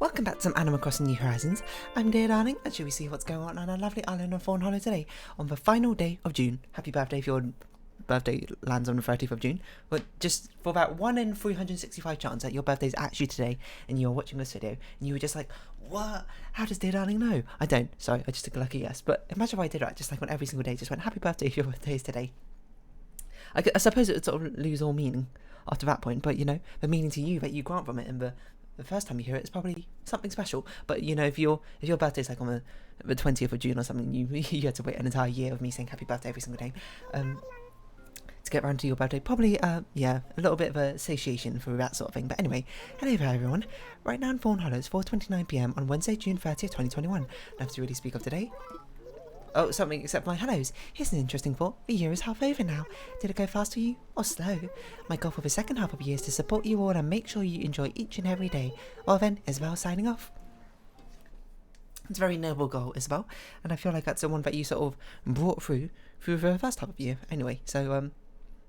Welcome back to some Animal Crossing New Horizons. I'm Dear Darling, and shall we see what's going on our lovely island of Fawnhollow today on the final day of June. Happy birthday if your birthday lands on the 30th of June. But just for about 1 in 365 chance that your birthday is actually today and you're watching this video and you were just like, what? How does Dear Darling know? I don't. Sorry, I just took a lucky guess. But imagine if I did that, just like on every single day, just went, happy birthday if your birthday is today. I suppose it would sort of lose all meaning after that point, but you know, the meaning to you that you grant from it and the first time you hear it, it's probably something special. But you know, if your birthday's like on the 20th of June or something, you had to wait an entire year of me saying happy birthday every single day to get around to your birthday. Probably, yeah, a little bit of a satiation for that sort of thing. But anyway, hello there everyone. Right now in Fawnhallow, it's 4:29 PM on Wednesday, June 30th, 2021. Nothing to really speak of today. Oh, something except for my hellos. Here's an interesting thought. The year is half over now. Did it go fast for you or slow? My goal for the second half of the year is to support you all and make sure you enjoy each and every day. Well then, Isabel signing off. It's a very noble goal, Isabel, and I feel like that's the one that you sort of brought through the first half of the year. Anyway, so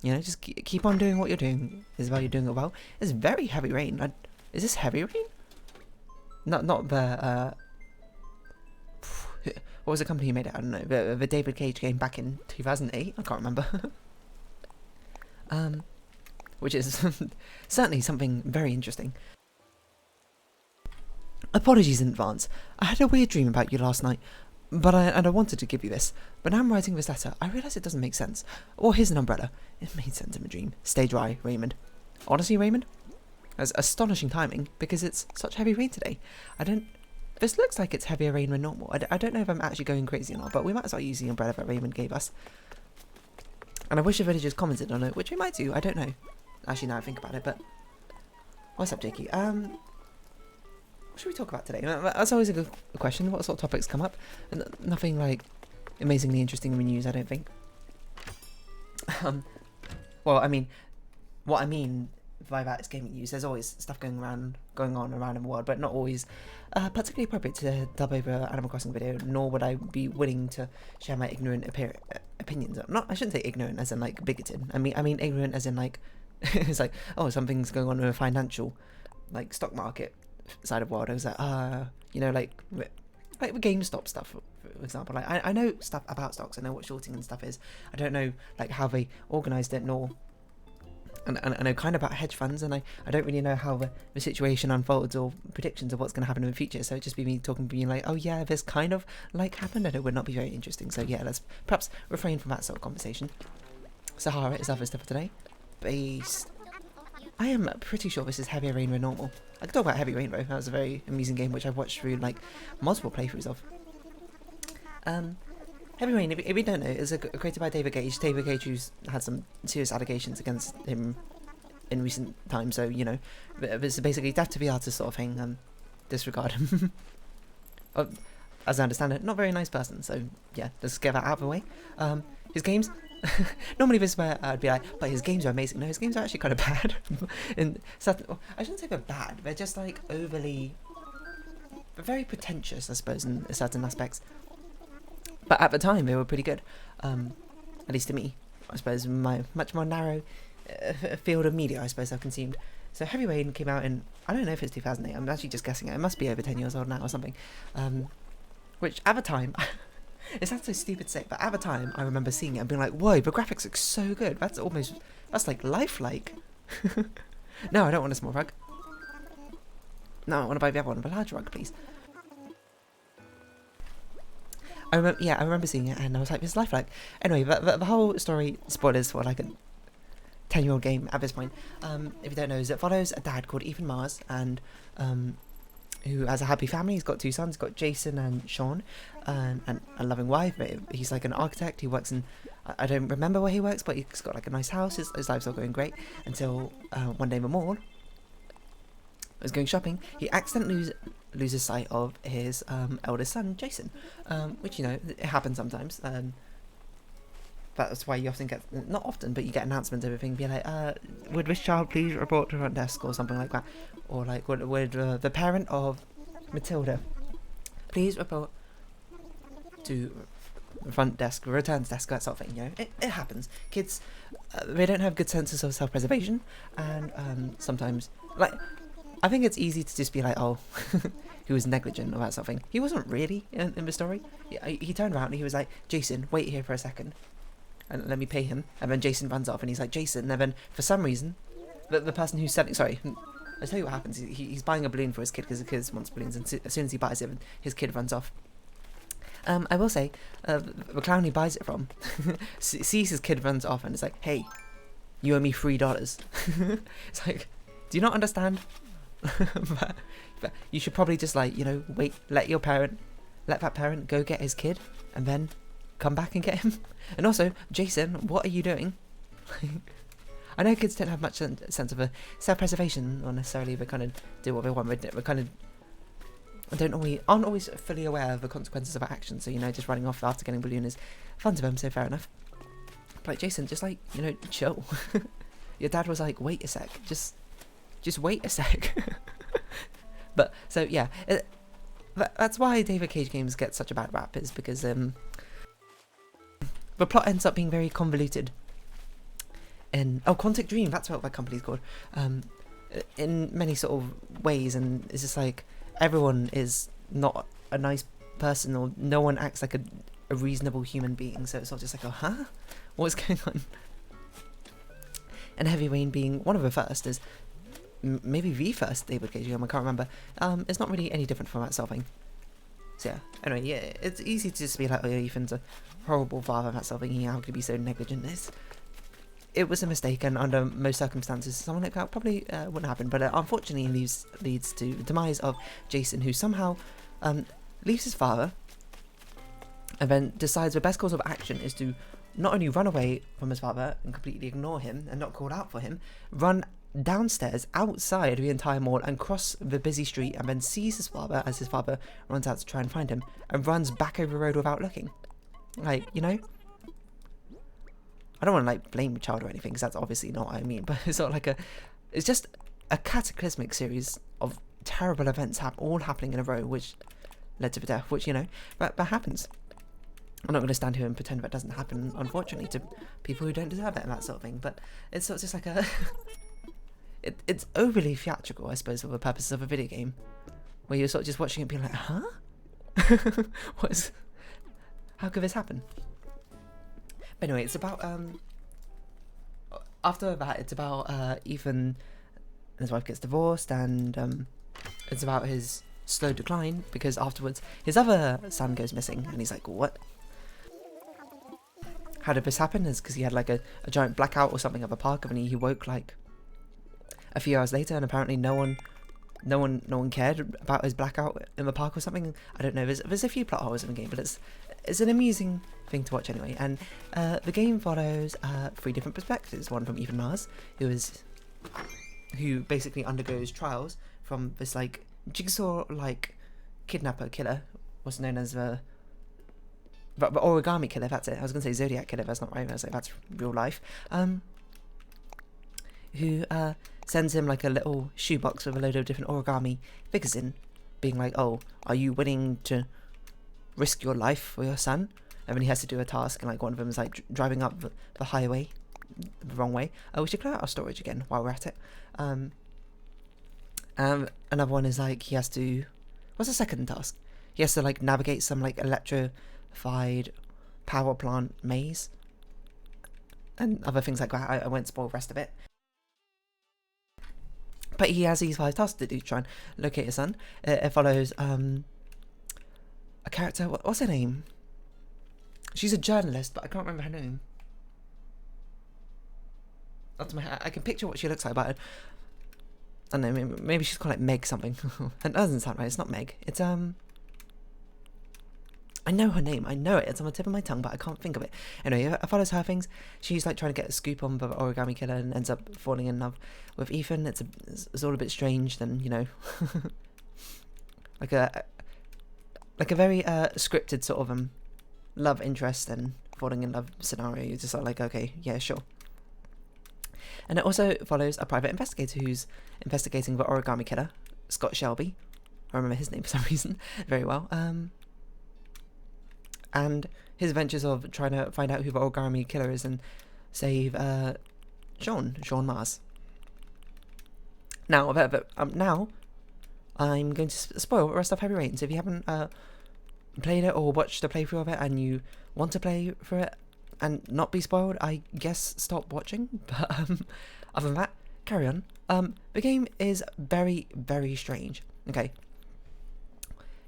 you know, just keep on doing what you're doing, Isabel. You're doing it well. It's very heavy rain. Is this heavy rain? Not the what was the company who made it? I don't know. The David Cage game back in 2008. I can't remember. Which is certainly something very interesting. Apologies in advance. I had a weird dream about you last night, but I wanted to give you this. But now I'm writing this letter, I realise it doesn't make sense. Well, here's an umbrella. It made sense in my dream. Stay dry, Raymond. Honestly, Raymond? That's astonishing timing, because it's such heavy rain today. This looks like it's heavier rain than normal. I don't know if I'm actually going crazy or not, but we might as well use the umbrella that Raymond gave us. And I wish the villagers commented on it, which we might do, I don't know. Actually, now I think about it, but... What's up, Jakey? What should we talk about today? That's always a good question. What sort of topics come up? Nothing, like, amazingly interesting in the news, I don't think. Well, I mean... What I mean... by that is gaming news. There's always stuff going on around in the world, but not always particularly appropriate to dub over an Animal Crossing video, nor would I be willing to share my ignorant opinions. I shouldn't say ignorant as in like bigoted. I mean ignorant as in like it's like, oh, something's going on in a financial like stock market side of the world. I was like, you know, like the GameStop stuff, for example. Like I know stuff about stocks. I know what shorting and stuff is. I don't know like how they organised it, nor and I know kind of about hedge funds, and I don't really know how the situation unfolds or predictions of what's going to happen in the future, so it'd just be me talking, being like, oh yeah, this kind of like happened, and it would not be very interesting. So yeah, let's perhaps refrain from that sort of conversation. Sahara is other stuff for today. Based. I am pretty sure this is heavier rain than normal. I could talk about Heavy Rainbow. That was a very amusing game which I've watched through like multiple playthroughs of. Heavy Rain, if you don't know, is created by David Cage. David Cage, who's had some serious allegations against him in recent times, so, you know, it's basically death to the artist sort of thing, disregard him. As I understand it, not very nice person, so, yeah, let's get that out of the way. His games, normally this is where I'd be like, but his games are amazing. No, his games are actually kind of bad. I shouldn't say they're bad, they're just, like, overly, very pretentious, I suppose, in certain aspects. But at the time, they were pretty good, at least to me. I suppose my much more narrow field of media, I suppose, I've consumed. So Heavy Rain came out in, I don't know if it's 2008, I'm actually just guessing it must be over 10 years old now or something. Which, at the time, it sounds so stupid to say, but at the time, I remember seeing it and being like, whoa, the graphics look so good, that's like lifelike. No, I don't want a small rug. No, I want to buy the other one, the large rug, please. I remember seeing it and I was like, this is lifelike. Anyway, the whole story, spoilers for like a 10-year-old game at this point, if you don't know, is it follows a dad called Ethan Mars, and who has a happy family. He's got 2 sons, got Jason and Sean, and a loving wife. He's like an architect. He works in, I don't remember where he works, but he's got like a nice house. His life's all going great until one day in the mall, was going shopping, he accidentally loses sight of his eldest son, Jason, which, you know, it happens sometimes. That's why you often get, not often, but you get announcements of everything being like, would this child please report to front desk, or something like that, or like, would the parent of Matilda please report to front desk, returns desk, that sort of thing. You know, it happens. Kids, they don't have good senses of self-preservation, and sometimes, like, I think it's easy to just be like, oh, he was negligent about something. He wasn't really in the story. He turned around and he was like, Jason, wait here for a second and let me pay him. And then Jason runs off and he's like, Jason. And then for some reason, the person who's selling, sorry, I'll tell you what happens. He's buying a balloon for his kid because the kid wants balloons, and as soon as he buys it, his kid runs off. I will say, the clown he buys it from sees his kid runs off and is like, hey, you owe me $3. It's like, do you not understand? but you should probably just like, wait, let that parent go get his kid and then come back and get him. And also, Jason, what are you doing? I know kids don't have much sense of a self-preservation, or necessarily they kind of do what they want. They kind of aren't always fully aware of the consequences of our actions. So just running off after getting a balloon is fun to them. So fair enough. But like Jason, just like chill. Your dad was like, wait a sec, just wait a sec. But so yeah, that's why David Cage games get such a bad rap, is because the plot ends up being very convoluted. In Quantic Dream, that's what my company's called. In many sort of ways, and it's just like everyone is not a nice person, or no one acts like a reasonable human being. So it's all just like, oh, huh? What's going on? And Heavy Rain being one of the first, is maybe the first David Cage game, I can't remember. It's not really any different from that sort of thing. So yeah, anyway, yeah, it's easy to just be like, oh yeah, Ethan's a horrible father, that sort of thing. How could he be so negligent? It was a mistake, and under most circumstances, something like that probably wouldn't happen. But unfortunately, leads to the demise of Jason, who somehow leaves his father, and then decides the best course of action is to not only run away from his father and completely ignore him and not call out for him, run downstairs outside the entire mall and cross the busy street, and then sees his father as his father runs out to try and find him, and runs back over the road without looking. Like, I don't want to like blame the child or anything, because that's obviously not what I mean, but it's not like it's just a cataclysmic series of terrible events all happening in a row, which led to the death, which that happens. I'm not going to stand here and pretend that doesn't happen, unfortunately, to people who don't deserve it and that sort of thing. But it's sort of just like it's overly theatrical, I suppose, for the purposes of a video game, where you're sort of just watching it being like, huh? How could this happen? But anyway, it's about after that, it's about Ethan and his wife gets divorced, and it's about his slow decline, because afterwards his other son goes missing, and he's like, what? How did this happen? Is because he had like a giant blackout or something at the park, and he woke like a few hours later, and apparently no one cared about his blackout in the park or something. I don't know. There's a few plot holes in the game, but it's an amusing thing to watch anyway. And the game follows 3 different perspectives. One from Ethan Mars, who basically undergoes trials from this like jigsaw like kidnapper killer, what's known as the origami killer. That's it. I was gonna say Zodiac killer. That's not right. I was like, that's real life. Who sends him like a little shoebox with a load of different origami figures in, being like, oh, are you willing to risk your life for your son? And then he has to do a task, and like one of them is like driving up the highway the wrong way. We should clear out our storage again while we're at it. Another one is like he has to, what's the second task? He has to like navigate some like electrified power plant maze and other things like that. I won't spoil the rest of it. But he has these 5 tasks to do to try and locate his son. It follows a character, what's her name? She's a journalist, but I can't remember her name. That's I can picture what she looks like, but I don't know, maybe she's called like Meg something. That doesn't sound right, it's not Meg. It's I know her name, I know it, it's on the tip of my tongue, but I can't think of it. Anyway, it follows her things. She's like trying to get a scoop on the origami killer and ends up falling in love with Ethan. It's all a bit strange, then, like a very scripted sort of love interest and falling in love scenario. You're just like, okay, yeah, sure. And it also follows a private investigator who's investigating the origami killer, Scott Shelby. I remember his name for some reason very well. And his adventures of trying to find out who the origami killer is and save Sean Mars. Now, now I'm going to spoil the rest of Heavy Rain. So if you haven't played it or watched the playthrough of it and you want to play through it and not be spoiled, I guess stop watching. But other than that, carry on. The game is very, very strange. Okay.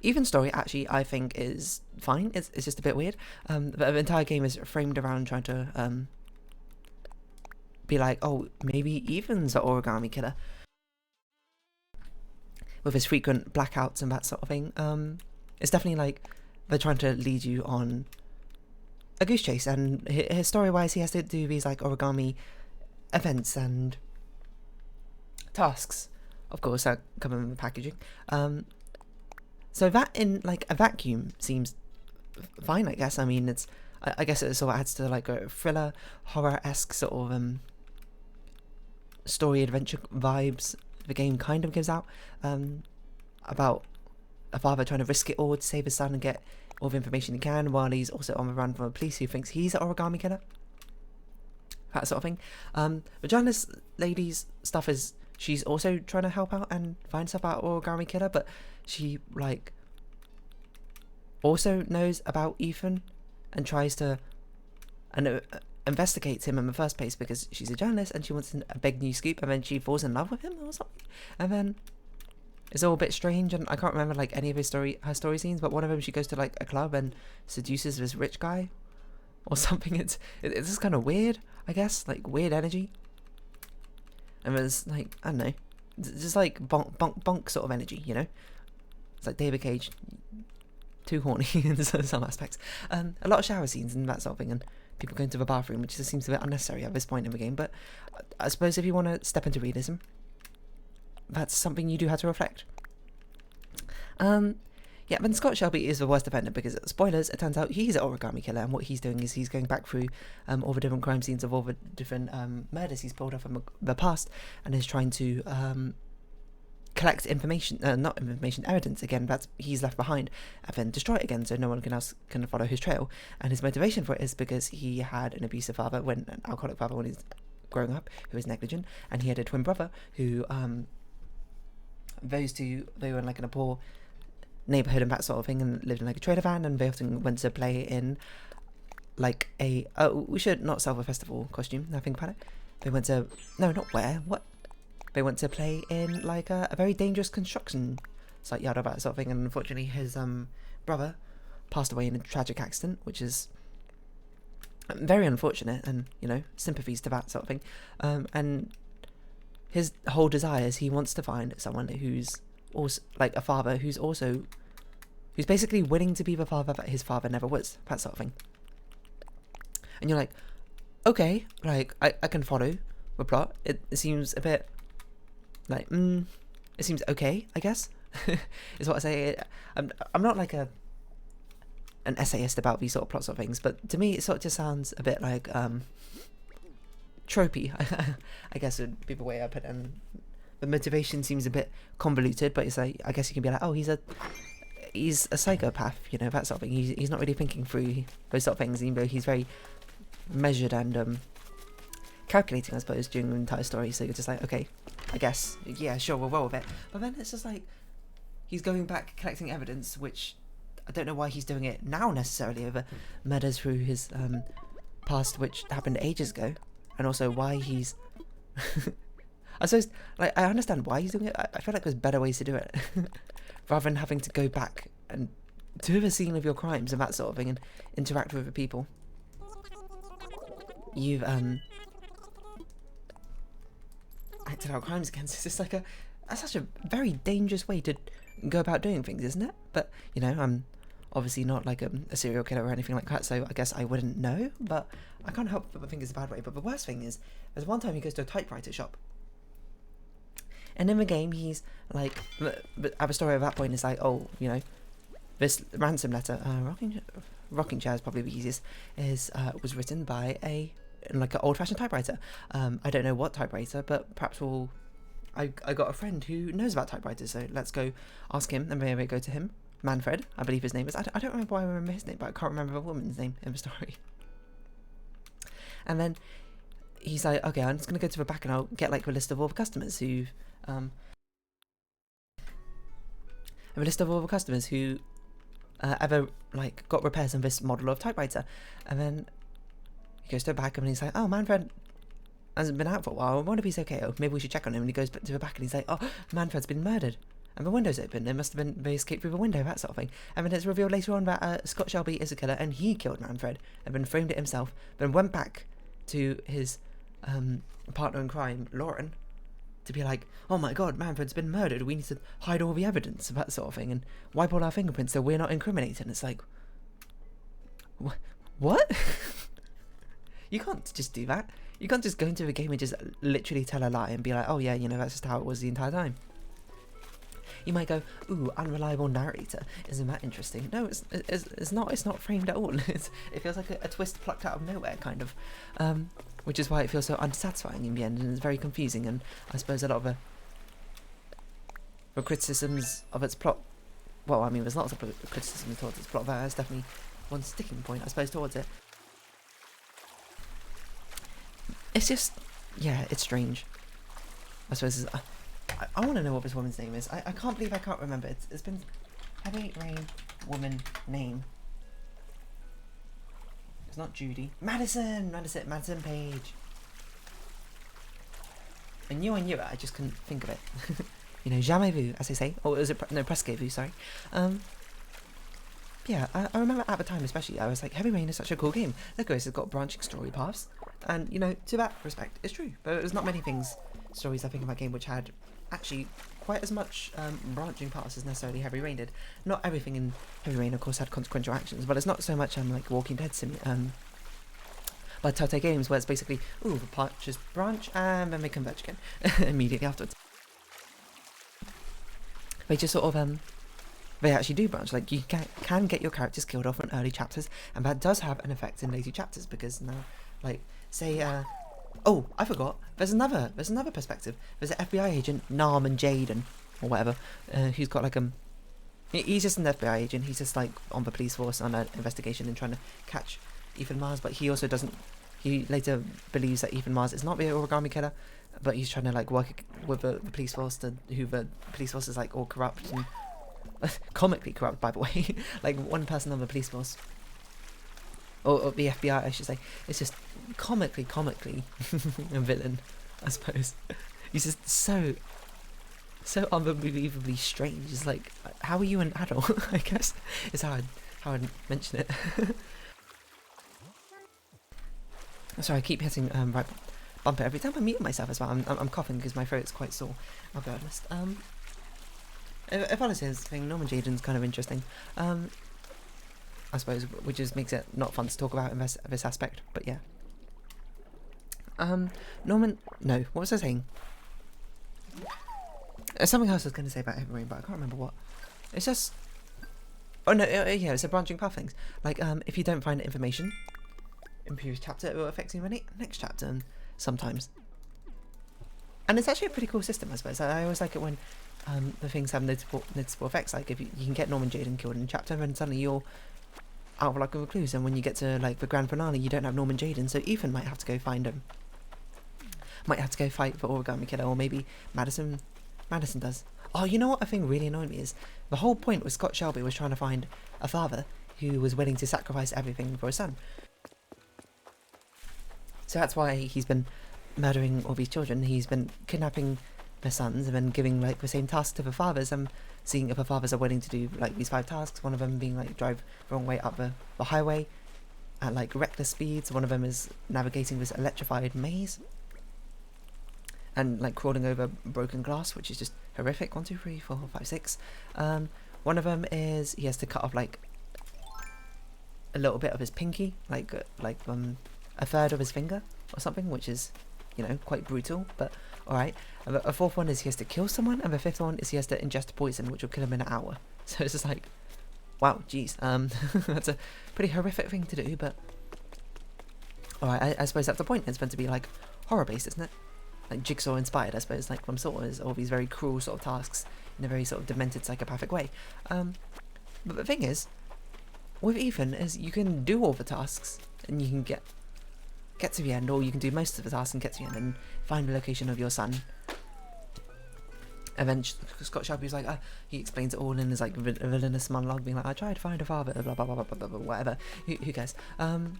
Even story, actually, I think is fine. It's just a bit weird. But the entire game is framed around trying to be like, oh, maybe Ethan's the origami killer, with his frequent blackouts and that sort of thing. It's definitely like they're trying to lead you on a goose chase, and his story-wise, he has to do these like origami events and tasks, of course, that come in the packaging. So that in like a vacuum seems fine, I guess. I mean, I guess it sort of adds to like a thriller, horror-esque sort of story adventure vibes the game kind of gives out, about a father trying to risk it all to save his son and get all the information he can, while he's also on the run from the police who thinks he's an origami killer. That sort of thing. The journalist lady's stuff is, she's also trying to help out and find stuff about origami killer, but she like also knows about Ethan and tries to investigates him in the first place because she's a journalist and she wants a big new scoop, and then she falls in love with him or something, and then it's all a bit strange, and I can't remember like any of her story scenes, but one of them she goes to like a club and seduces this rich guy or something. It's just kind of weird, I guess, like weird energy, and there's like, I don't know, just like bonk sort of energy, you know. It's like David Cage, too horny in some aspects. A lot of shower scenes and that sort of thing, and people going to the bathroom, which just seems a bit unnecessary at this point in the game. But I suppose if you want to step into realism, that's something you do have to reflect. Yeah, then Scott Shelby is the worst offender because, spoilers, it turns out he's an origami killer, and what he's doing is he's going back through all the different crime scenes of all the different murders he's pulled off in the past, and is trying to collect information, not information, evidence again that he's left behind, and then destroy it again so no one can follow his trail. And his motivation for it is because he had an abusive father, an alcoholic father when he was growing up, who was negligent, and he had a twin brother who, those two, they were like in a poor neighborhood and that sort of thing, and lived in like a trailer van, and they often went to play in like we should not sell a festival costume, now think about it. They went to, no, not where, what? They went to play in like a very dangerous construction site yard, or that sort of thing, and unfortunately his brother passed away in a tragic accident, which is very unfortunate, and you know, sympathies to that sort of thing. And his whole desire is he wants to find someone who's also like a father who's basically willing to be the father that his father never was, that sort of thing. And you're like, okay, like I can follow the plot. It seems a bit like, it seems okay, I guess, is what I say. I'm not like an essayist about these sort of plot sort of things, but to me it sort of just sounds a bit like tropey, I guess would be the way I put it. And the motivation seems a bit convoluted, but it's like, I guess you can be like, oh, he's a psychopath, you know, that sort of thing. He's not really thinking through those sort of things, even though he's very measured and calculating, I suppose, during the entire story. So you're just like, okay, I guess, yeah, sure, we'll roll with it. But then it's just like, he's going back collecting evidence, which I don't know why he's doing it now necessarily, over murders through his past, which happened ages ago, and also why he's I suppose, like, I understand why he's doing it. I feel like there's better ways to do it rather than having to go back and to the scene of your crimes and that sort of thing and interact with the people you've acted out crimes against. It's just like that's such a very dangerous way to go about doing things, isn't it? But you know, I'm obviously not like a serial killer or anything like that, so I guess I wouldn't know, but I can't help but think it's a bad way. But the worst thing is, there's one time he goes to a typewriter shop, and in the game he's like, our story at that point is like, oh, you know, this ransom letter, rocking chair is probably the easiest, is was written by like an old-fashioned typewriter. I don't know what typewriter, but perhaps I got a friend who knows about typewriters, so let's go ask him. And maybe go to him, Manfred, I believe his name is. I don't remember why I remember his name, but I can't remember the woman's name in the story. And then he's like, okay, I'm just gonna go to the back and I'll get like a list of all the customers who ever like got repairs on this model of typewriter. And then he goes to the back and he's like, oh, Manfred hasn't been out for a while. I wonder if he's okay. Oh, maybe we should check on him. And he goes to the back and he's like, oh, Manfred's been murdered. And the window's open. They must have been, they escaped through the window, that sort of thing. And then it's revealed later on that Scott Shelby is a killer and he killed Manfred and then framed it himself. Then went back to his partner in crime, Lauren, to be like, oh my god, Manfred's been murdered. We need to hide all the evidence, that sort of thing, and wipe all our fingerprints so we're not incriminated. It's like, what? You can't just do that. You can't just go into the game and just literally tell a lie and be like, oh yeah, you know, that's just how it was the entire time. You might go, ooh, unreliable narrator. Isn't that interesting? No, it's not. It's not framed at all. It feels like a twist plucked out of nowhere, kind of. Which is why it feels so unsatisfying in the end, and it's very confusing. And I suppose a lot of the criticisms of its plot. Well, I mean, there's lots of criticism towards its plot. That's definitely one sticking point, I suppose, towards it. It's just, yeah, it's strange. I suppose. I want to know what this woman's name is. I can't believe I can't remember. It's been Heavy Rain woman name. It's not Judy. Madison Page. I knew it. I just couldn't think of it. You know, jamais vu, as they say. Or was it presque vu? Sorry. Yeah, I remember at the time, especially, I was like, Heavy Rain is such a cool game. Look, it's got branching story paths, and you know, to that respect, it's true. But there's not many stories I think of that game which had actually quite as much branching paths as necessarily Heavy Rain did. Not everything in Heavy Rain, of course, had consequential actions, but it's not so much like Walking Dead by Telltale Games, where it's basically, ooh, the branches branch and then they converge again immediately afterwards. They just sort of they actually do branch. Like, you can get your characters killed off in early chapters, and that does have an effect in later chapters, because now, like, say, oh, I forgot, there's another perspective. There's an FBI agent, Norman Jaden, or whatever, who's got, like, he's just an FBI agent. He's just, like, on the police force on an investigation and trying to catch Ethan Mars, but he also doesn't, he later believes that Ethan Mars is not the origami killer, but he's trying to, like, work with the police force, who the police force is, like, all corrupt and comically corrupt, by the way. Like, one person on the police force, or the FBI, I should say, is just comically a villain, I suppose. He's just so unbelievably strange. It's like, how are you an adult? I guess is how I'd mention it. Sorry, I keep hitting right bumper every time I mute myself as well. I'm coughing because my throat's quite sore, I'll be honest. If I was his thing, Norman Jaden's kind of interesting, I suppose, which just makes it not fun to talk about in this aspect, but yeah. Norman, no, what was I saying? Something else I was going to say about Heavy Rain, but I can't remember what. It's just, oh no, yeah, it's a branching path things. Like, if you don't find information in previous chapter, it will affect you in the next chapter, and sometimes. And it's actually a pretty cool system, I suppose. I always like it when the things have noticeable effects. Like, if you can get Norman Jaden killed in a chapter, and suddenly you're out of luck with clues, and when you get to, like, the grand finale, you don't have Norman Jaden, so Ethan might have to go find him. Might have to go fight for Origami Killer, or maybe Madison does. Oh, you know what I think really annoyed me is, the whole point with Scott Shelby was trying to find a father who was willing to sacrifice everything for his son. So that's why he's been murdering all these children. He's been kidnapping their sons and then giving, like, the same tasks to the fathers, and seeing if the fathers are willing to do, like, these 5 tasks. One of them being, like, drive the wrong way up the highway at, like, reckless speeds. One of them is navigating this electrified maze and, like, crawling over broken glass, which is just horrific. 1, 2, 3, 4, 5, 6. One of them is he has to cut off, like, a little bit of his pinky, like a third of his finger or something, which is, you know, quite brutal, but alright. A 4th one is he has to kill someone, and the 5th one is he has to ingest poison, which will kill him in an hour. So it's just like, wow, jeez, that's a pretty horrific thing to do, but alright, I suppose that's the point. It's meant to be, like, horror-based, isn't it? Like, Jigsaw inspired, I suppose, like, from Saw, is all these very cruel sort of tasks in a very sort of demented, psychopathic way. But the thing is, with Ethan, is you can do all the tasks, and you can get get to the end, or you can do most of the tasks and get to the end and find the location of your son. And then Scott Shelby's like, he explains it all in his like villainous monologue, being like, I tried to find a father, blah blah blah blah blah, blah whatever. Who cares? And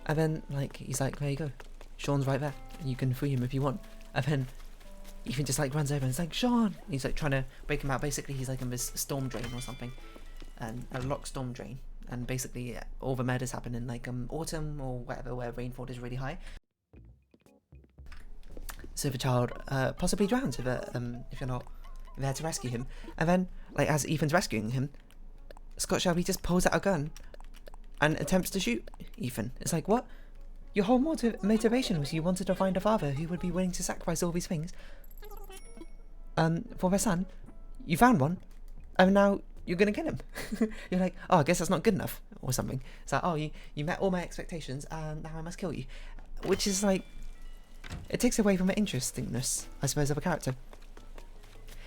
then like he's like, there you go, Sean's right there, and you can free him if you want. And then Ethan just like runs over and it's like, Sean. And he's like trying to break him out. Basically, he's like in this storm drain or something, and a locked storm drain. And basically, all the murders happen in like autumn or whatever, where rainfall is really high. So the child possibly drowns if you're not there to rescue him. And then, like as Ethan's rescuing him, Scott Shelby just pulls out a gun and attempts to shoot Ethan. It's like, what? Your whole motivation was you wanted to find a father who would be willing to sacrifice all these things for their son. You found one, and now you're gonna kill him. You're like, oh, I guess that's not good enough, or something. It's like, oh, you met all my expectations, and now I must kill you. Which is like, it takes away from the interestingness, I suppose, of a character.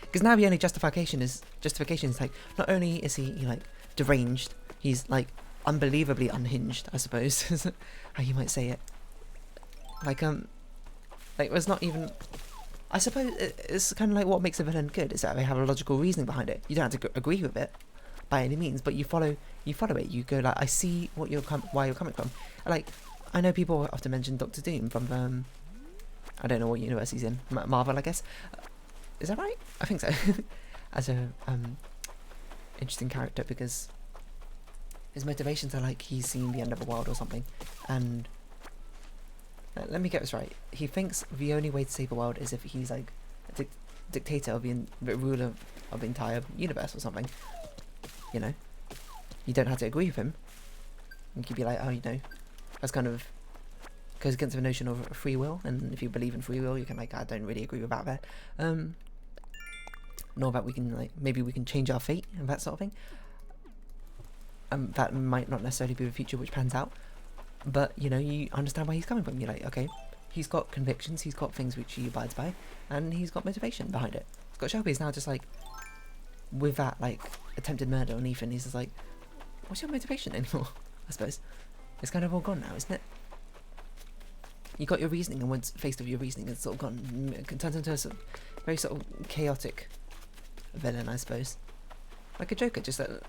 Because now the only justification is like, not only is he like deranged, he's like unbelievably unhinged, I suppose, is how you might say it. Like it was not even. I suppose it's kind of like what makes a villain good is that they have a logical reasoning behind it. You don't have to agree with it by any means, but you follow it. You go like, I see why you're coming from. Like, I know people often mention Doctor Doom from I don't know what universe he's in, Marvel, I guess. Is that right? I think so. As a interesting character, because his motivations are like he's seen the end of the world or something, and let me get this right. He thinks the only way to save the world is if he's like a dictator of the ruler of the entire universe or something. You know, you don't have to agree with him. You could be like, oh, you know, that's kind of goes against the notion of free will. And if you believe in free will, you can like, I don't really agree with that there. Nor that we can like, maybe we can change our fate and that sort of thing. That might not necessarily be the future which pans out. But, you know, you understand where he's coming from. You're like, okay, he's got convictions, he's got things which he abides by, and he's got motivation behind it. Scott Shelby is now just like, with that, like, attempted murder on Ethan, he's just like, what's your motivation anymore? I suppose. It's kind of all gone now, isn't it? You got your reasoning, and once faced with your reasoning, it's sort of gone. It turns into a sort of very sort of chaotic villain, I suppose. Like a Joker, just a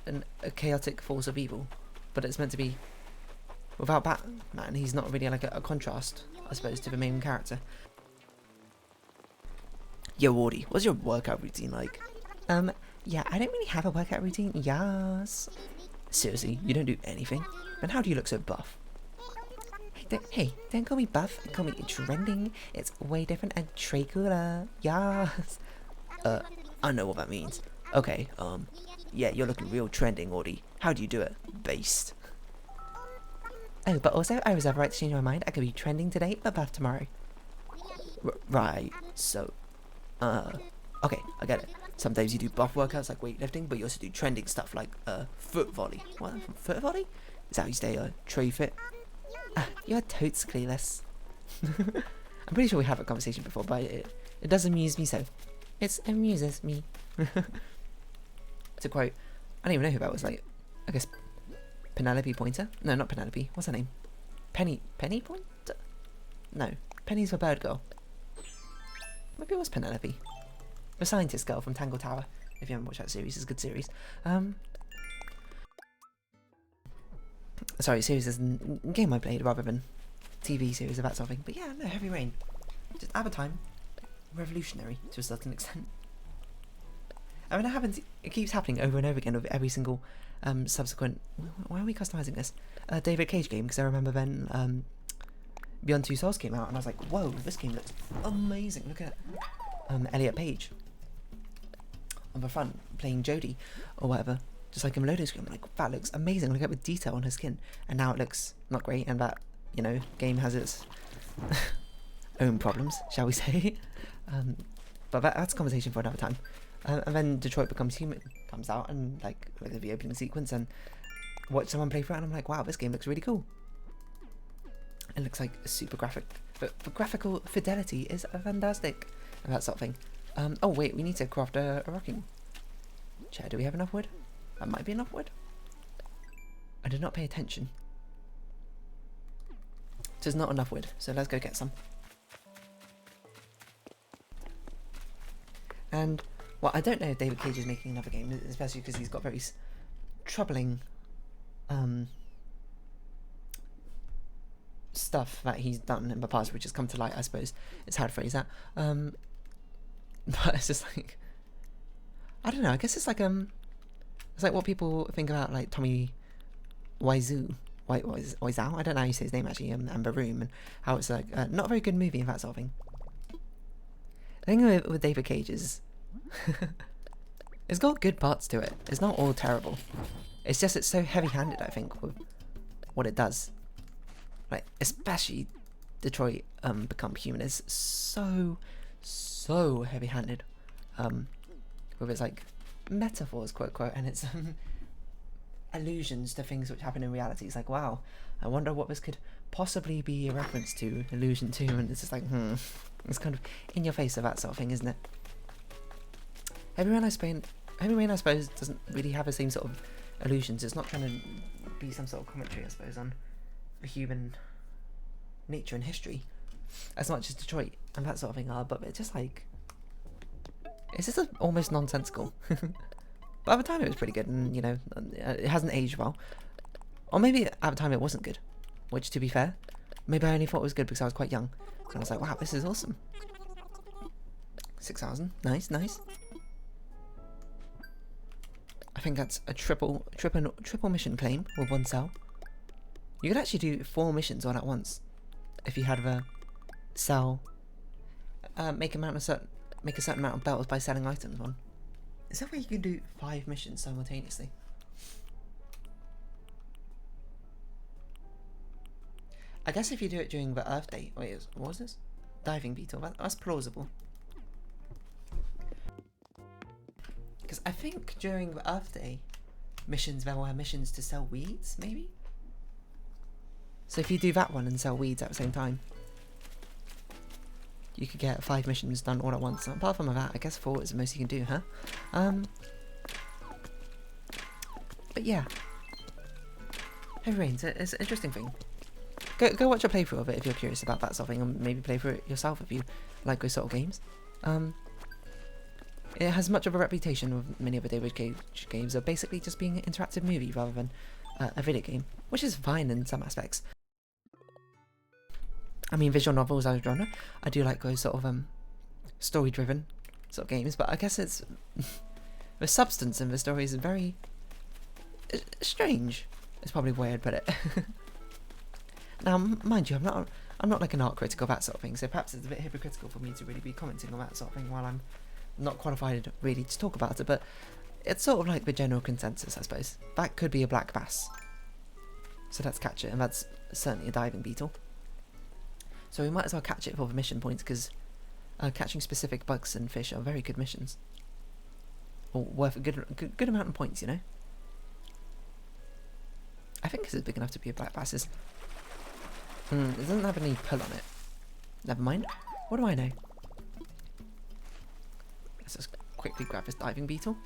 chaotic force of evil. But it's meant to be without Batman. He's not really like a contrast, I suppose, to the main character. Yo, Wardy, what's your workout routine like? Yeah, I don't really have a workout routine. Yes. Seriously, you don't do anything? Then how do you look so buff? Hey, don't call me buff, call me trending. It's way different and tray cooler. Yes. I know what that means. Okay, yeah, you're looking real trending, Wardy. How do you do it? Based. Oh, but also, I reserve the right to change my mind. I could be trending today, but buff tomorrow. Right, so, okay, I get it. Some days you do buff workouts like weightlifting, but you also do trending stuff like, foot volley. What, foot volley? Is that how you stay, tray fit? You're totes clueless. I'm pretty sure we had a conversation before, but it does amuse me so. It amuses me. To quote, I don't even know who that was, like, I guess Penelope Pointer? No, not Penelope. What's her name? Penny Pointer? No, Penny's the bird girl. Maybe it was Penelope. The scientist girl from Tangle Tower. If you haven't watched that series, it's a good series. Sorry, series is a game I played rather than TV series of that sort of thing. But yeah, no, Heavy Rain. Just at the time, revolutionary to a certain extent. I mean, it keeps happening over and over again with every single subsequent. Why are we customizing this? David Cage game, because I remember then Beyond Two Souls came out, and I was like, whoa, this game looks amazing. Look at Elliot Page on the front playing Jodie or whatever, just like in loading screen. I'm like, that looks amazing. Look at the detail on her skin, and now it looks not great, and that, you know, game has its own problems, shall we say? But that's a conversation for another time. And then Detroit Becomes Human comes out, and like look at the opening sequence and watch someone play through it, and I'm like, wow, this game looks really cool. It looks like super graphic, but the graphical fidelity is fantastic, and that sort of thing. Oh wait, we need to craft a rocking chair. Do we have enough wood? That might be enough wood. I did not pay attention There's not enough wood, so let's go get some. And, well, I don't know if David Cage is making another game, especially because he's got very troubling stuff that he's done in the past, which has come to light, I suppose. It's how to phrase that. But it's just like, I don't know, I guess it's like what people think about, like, Tommy Wiseau, I don't know how you say his name actually, and The Room, and how it's like not a very good movie and that sort of thing. The thing with David Cage is it's got good parts to it. It's not all terrible. It's just it's so heavy-handed, I think, with what it does. Like, especially Detroit Become Human is so heavy-handed with its like metaphors, quote quote, and its allusions to things which happen in reality. It's like, wow, I wonder what this could possibly be a reference to, allusion to, and it's just like, it's kind of in your face of that sort of thing, isn't it? Heavy Rain, I suppose, doesn't really have the same sort of allusions. It's not trying to be some sort of commentary, I suppose, on the human nature and history as much as Detroit and that sort of thing are, but it's just like, it's just almost nonsensical. But at the time it was pretty good, and you know, it hasn't aged well. Or maybe at the time it wasn't good, which, to be fair, maybe I only thought it was good because I was quite young, and I was like, wow, this is awesome. 6,000, nice. I think that's a triple mission claim with one cell. You could actually do 4 missions all at once if you had a sell, make a certain amount of bells by selling items on. Is that where you can do 5 missions simultaneously? I guess if you do it during the Earth Day. Wait, what was this? Diving beetle. That's plausible. Because I think during the Earth Day missions, there were missions to sell weeds, maybe? So if you do that one and sell weeds at the same time, you could get 5 missions done all at once. And apart from that, I guess 4 is the most you can do, huh? But yeah. Heavy Rain's it's an interesting thing. Go watch a playthrough of it if you're curious about that sort of thing, and maybe play through it yourself if you like those sort of games. It has much of a reputation with many of the David Cage games of basically just being an interactive movie rather than a video game, which is fine in some aspects. I mean, visual novels as a genre, I do like those sort of story-driven sort of games, but I guess it's the substance in the story is very strange. It's probably the way I'd put it. Now, mind you, I'm not like an art critic of that sort of thing, so perhaps it's a bit hypocritical for me to really be commenting on that sort of thing while I'm not qualified really to talk about it, but it's sort of like the general consensus, I suppose. That could be a black bass, so let's catch it, and that's certainly a diving beetle. So we might as well catch it for the mission points, because catching specific bugs and fish are very good missions, or worth a good amount of points, you know. I think this is big enough to be a black bass. It doesn't have any pull on it. Never mind. What do I know? Let's just quickly grab this diving beetle,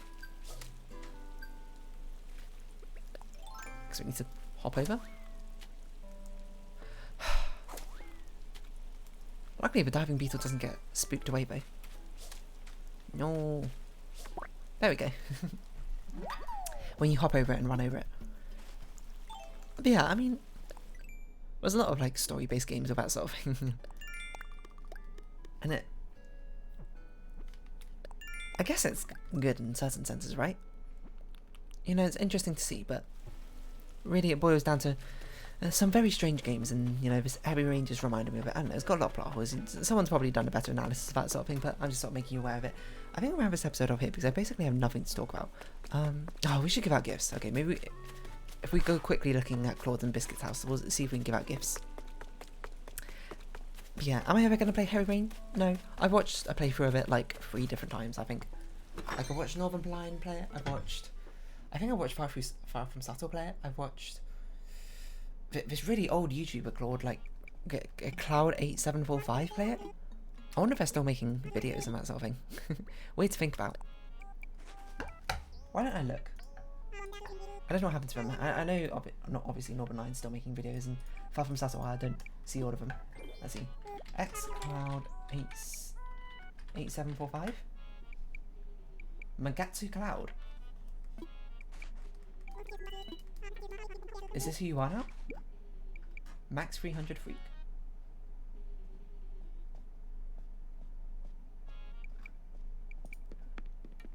because we need to hop over. Luckily the diving beetle doesn't get spooked away though. No. There we go. When you hop over it and run over it. But yeah, I mean, there's a lot of like story-based games of that sort of thing. And I guess it's good in certain senses, right? You know, it's interesting to see, but really it boils down to some very strange games, and you know, this Heavy Rain just reminded me of it. I don't know, it's got a lot of plot holes. Someone's probably done a better analysis of that sort of thing, but I'm just sort of making you aware of it. I think we'll have this episode off here because I basically have nothing to talk about. Oh, we should give out gifts. Okay, maybe if we go quickly looking at Claude and Biscuit's house, we'll see if we can give out gifts. But yeah, am I ever going to play Heavy Rain? No. I've watched a playthrough of it like 3 different times, I think. Like, I've watched Northern Blind play it, I think I watched Far From Subtle play it, I've watched this really old YouTuber Claude, like Cloud8745 play it. I wonder if they're still making videos and that sort of thing. Weird to think about. Why don't I look? I don't know what happened to him. I know, not obviously Northern Line's still making videos, and far from Sassawai, I don't see all of them. Let's see. xCloud 8745? Magatsu Cloud. Is this who you are now? Max 300 Freak.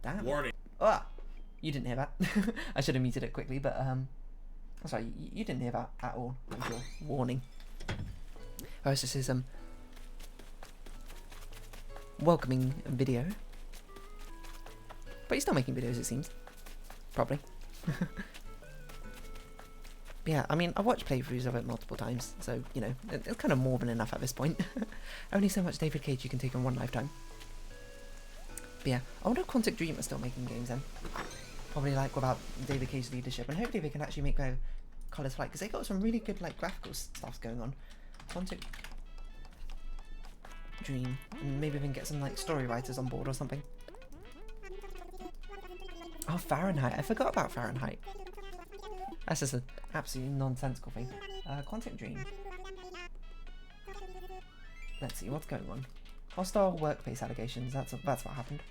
Damn. Warning. Oh, you didn't hear that. I should have muted it quickly, but sorry, you didn't hear that at all. That was your warning. Oh, it's just his welcoming video. But he's still making videos, it seems. Probably. Yeah, I mean, I've watched playthroughs of it multiple times, so, you know, it's kind of more than enough at this point. Only so much David Cage you can take in one lifetime. But yeah, I wonder if Quantic Dream are still making games then. Probably like without David Cage's leadership, and hopefully they can actually make their colours fly, because they got some really good like graphical stuff going on. Quantic Dream, and maybe we can get some like story writers on board or something. Oh, Fahrenheit, I forgot about Fahrenheit. That's just an absolutely nonsensical thing. Quantic Dream. Let's see, what's going on? Hostile workplace allegations, that's what happened.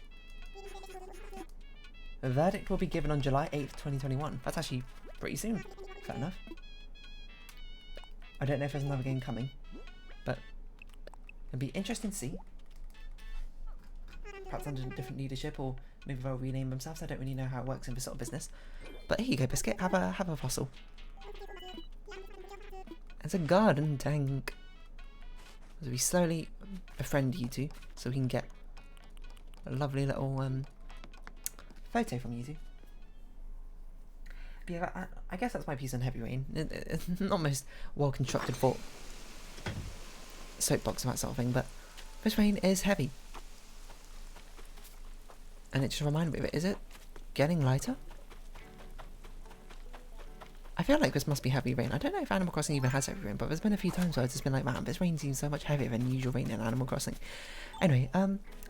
The verdict will be given on July 8th, 2021. That's actually pretty soon. Fair enough. I don't know if there's another game coming, but it'd be interesting to see. Perhaps under different leadership, or maybe they'll rename themselves. I don't really know how it works in this sort of business. But here you go, Biscuit. Have a fossil. It's a garden tank. As we slowly befriend you two, so we can get a lovely little photo from you two. But yeah, I guess that's my piece on Heavy Rain. It's not most well constructed for soapbox and that sort of thing, but this rain is heavy. And it just reminded me of it. Is it getting lighter? I feel like this must be heavy rain. I don't know if Animal Crossing even has heavy rain, but there's been a few times where it's just been like, man, this rain seems so much heavier than usual rain in Animal Crossing. Anyway,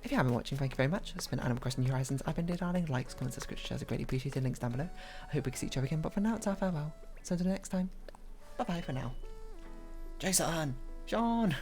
if you have been watching, thank you very much. It's been Animal Crossing New Horizons. I've been Darling. Likes, comments, subscriptions, shares are greatly appreciated. Links down below. I hope we can see each other again, but for now, it's our farewell. So until next time, bye-bye for now. Jason! Sean!